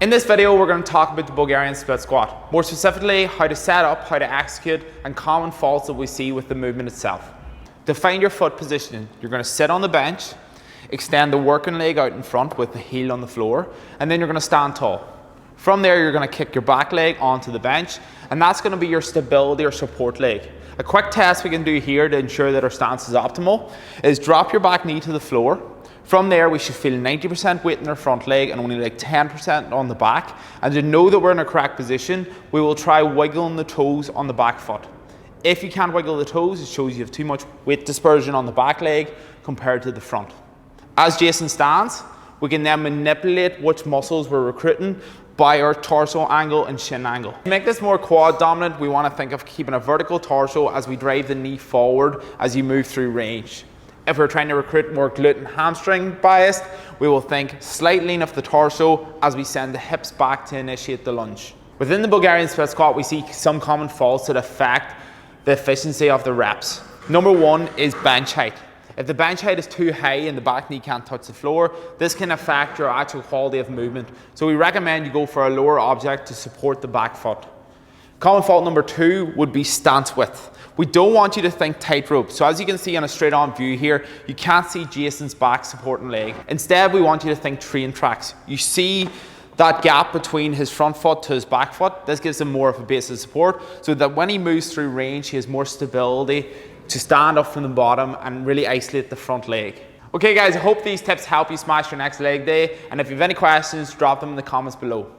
In this video, we're going to talk about the Bulgarian Split Squat. More specifically, how to set up, how to execute, and common faults that we see with the movement itself. To find your foot positioning, you're going to sit on the bench, extend the working leg out in front with the heel on the floor, and then you're going to stand tall. From there, you're going to kick your back leg onto the bench, and that's going to be your stability or support leg. A quick test we can do here to ensure that our stance is optimal is drop your back knee to the floor. From there, we should feel 90% weight in our front leg and only like 10% on the back. And to know that we're in a correct position, we will try wiggling the toes on the back foot. If you can't wiggle the toes, it shows you have too much weight dispersion on the back leg compared to the front. As Jason stands, we can then manipulate which muscles we're recruiting by our torso angle and shin angle. To make this more quad dominant, we want to think of keeping a vertical torso as we drive the knee forward as you move through range. If we're trying to recruit more glute and hamstring bias, we will think slight lean of the torso as we send the hips back to initiate the lunge. Within the Bulgarian Split Squat, we see some common faults that affect the efficiency of the reps. Number one is bench height. If the bench height is too high and the back knee can't touch the floor, this can affect your actual quality of movement. So we recommend you go for a lower object to support the back foot. Common fault number two would be stance width. We don't want you to think tightrope. So as you can see on a straight on view here, you can't see Jason's back supporting leg. Instead, we want you to think train tracks. You see that gap between his front foot to his back foot. This gives him more of a base of support so that when he moves through range, he has more stability to stand up from the bottom and really isolate the front leg. Okay guys, I hope these tips help you smash your next leg day. And if you have any questions, drop them in the comments below.